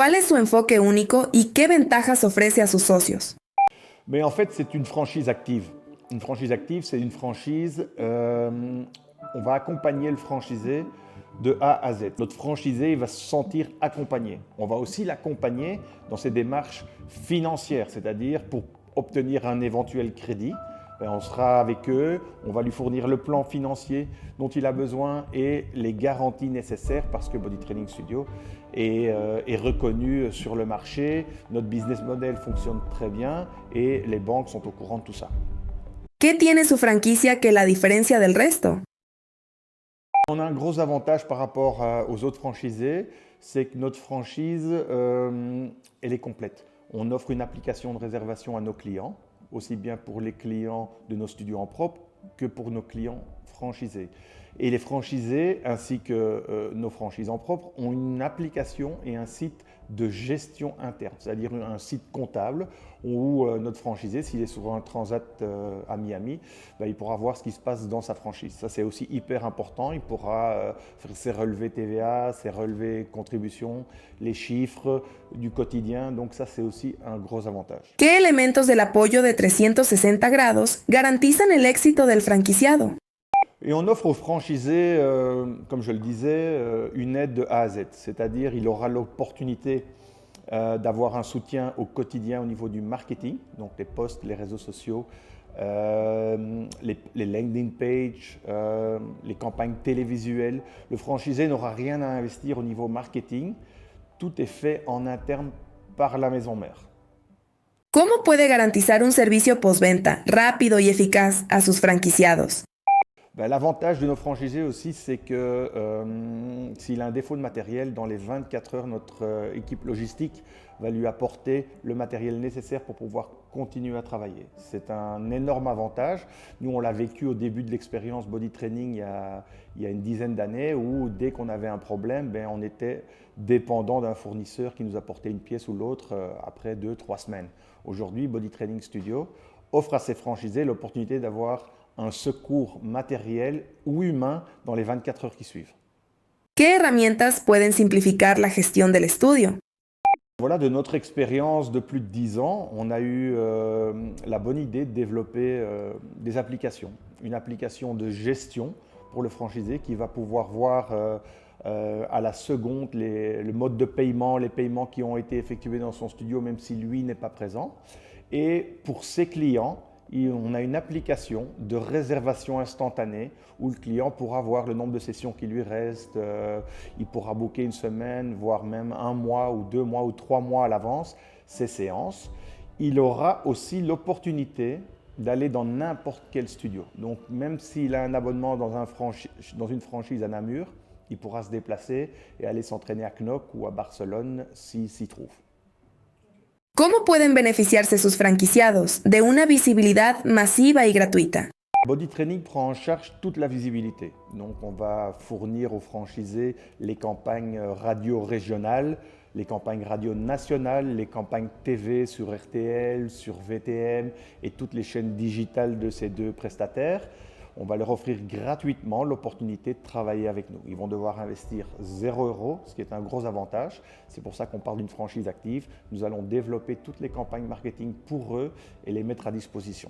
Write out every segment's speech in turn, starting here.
¿Cuál es su enfoque único y qué ventajas ofrece a sus socios? Mais en fait, c'est une franchise active. Une franchise active, c'est une franchise, on va accompagner le franchisé de A à Z. Notre franchisé il va se sentir accompagné. On va aussi l'accompagner dans ses démarches financières, c'est-à-dire pour obtenir un éventuel crédit. On sera avec eux, on va lui fournir le plan financier dont il a besoin et les garanties nécessaires parce que Body Training Studio est reconnu sur le marché. Notre business model fonctionne très bien et les banques sont au courant de tout ça. ¿Qué tiene su franquicia que la diferencia del resto? On a un gros avantage par rapport aux autres franchisés, c'est que notre franchise, elle est complète. On offre une application de réservation à nos clients, aussi bien pour les clients de nos studios en propre que pour nos clients franchisés. Et les franchisés, ainsi que nos franchises en propre, ont une application et un site de gestion interne, c'est-à-dire un site comptable où notre franchisé, s'il est sur un transat à Miami, il pourra voir ce qui se passe dans sa franchise. Ça, c'est aussi hyper important. Il pourra faire ses relevés TVA, ses relevés contributions, les chiffres du quotidien. Donc ça, c'est aussi un gros avantage. ¿Qué elementos del apoyo de 360 grados garantizan el éxito del franquiciado? Et on offre aux franchisés, comme je le disais, une aide de A à Z. C'est-à-dire il aura l'opportunité d'avoir un soutien au quotidien au niveau du marketing, donc les posts, les réseaux sociaux, les landing pages, les campagnes télévisuelles. Le franchisé n'aura rien à investir au niveau marketing. Tout est fait en interne par la maison mère. ¿Cómo puede garantizar un servicio postventa rápido y eficaz a sus franquiciados? L'avantage de nos franchisés aussi, c'est que s'il a un défaut de matériel, dans les 24 heures, notre équipe logistique va lui apporter le matériel nécessaire pour pouvoir continuer à travailler. C'est un énorme avantage. Nous, on l'a vécu au début de l'expérience Body Training il y a une dizaine d'années où dès qu'on avait un problème, on était dépendant d'un fournisseur qui nous apportait une pièce ou l'autre après 2-3 semaines. Aujourd'hui, Body Training Studio offre à ses franchisés l'opportunité d'avoir un secours matériel ou humain dans les 24 heures qui suivent. ¿Qué herramientas pueden simplificar la gestión del estudio? Voilà, de notre expérience de plus de 10 ans, on a eu la bonne idée de développer des applications. Une application de gestion pour le franchisé qui va pouvoir voir à la seconde le mode de paiement, les paiements qui ont été effectués dans son studio même si lui n'est pas présent. Et pour ses clients, on a une application de réservation instantanée où le client pourra voir le nombre de sessions qui lui restent, il pourra booker une semaine, voire même 1 mois ou 2 mois ou 3 mois à l'avance ses séances. Il aura aussi l'opportunité d'aller dans n'importe quel studio. Donc même s'il a un abonnement dans une franchise à Namur, il pourra se déplacer et aller s'entraîner à Knock ou à Barcelone s'il s'y trouve. ¿Cómo pueden beneficiarse sus franquiciados de una visibilidad masiva y gratuita? Body Training prend en charge toute la visibilité. Donc on va fournir aux franchisés les campagnes radio régionales, les campagnes radio nationales, les campagnes TV sur RTL, sur VTM et toutes les chaînes digitales de ces deux prestataires. On va leur offrir gratuitement l'opportunité de travailler avec nous. Ils vont devoir investir 0 €, ce qui est un gros avantage. C'est pour ça qu'on parle d'une franchise active. Nous allons développer toutes les campagnes marketing pour eux et les mettre à disposition.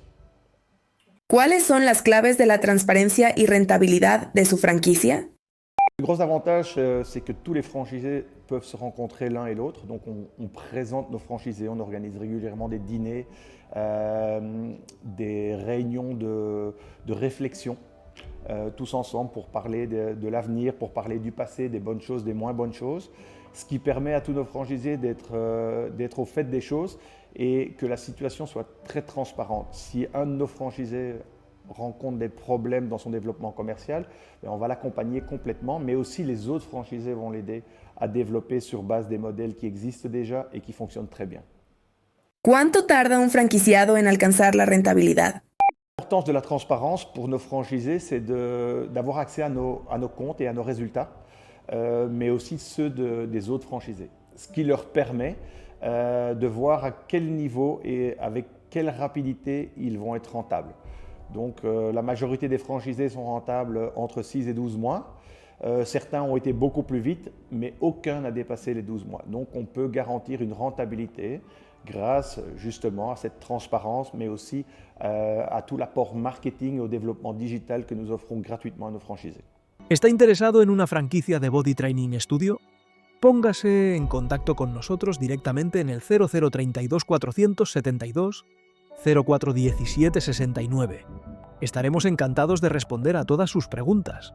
¿Cuáles son las claves de la transparencia y rentabilidad de su franquicia? Le gros avantage, c'est que tous les franchisés peuvent se rencontrer l'un et l'autre. Donc on présente nos franchisés, on organise régulièrement des dîners, des réunions de réflexion, tous ensemble pour parler de l'avenir, pour parler du passé, des bonnes choses, des moins bonnes choses. Ce qui permet à tous nos franchisés d'être au fait des choses et que la situation soit très transparente. Si un de nos franchisés rencontre des problèmes dans son développement commercial, on va l'accompagner complètement, mais aussi les autres franchisés vont l'aider à développer sur base des modèles qui existent déjà et qui fonctionnent très bien. ¿Cuánto tarda un franquiciado en alcanzar la rentabilidad? L'importance de la transparence pour nos franchisés, c'est d'avoir accès à nos comptes et à nos résultats, mais aussi ceux des autres franchisés. Ce qui leur permet de voir à quel niveau et avec quelle rapidité ils vont être rentables. Donc la majorité des franchisés sont rentables entre 6 et 12 mois. Certains ont été beaucoup plus vite, mais aucun n'a dépassé les 12 mois. Donc on peut garantir une rentabilité grâce justement à cette transparence, mais aussi à tout l'apport marketing et au développement digital que nous offrons gratuitement à nos franchisés. ¿Está interesado en una franquicia de Body Training Studio? Póngase en contacto con nosotros directamente en el 0032 472 0417 69. Estaremos encantados de responder a todas sus preguntas.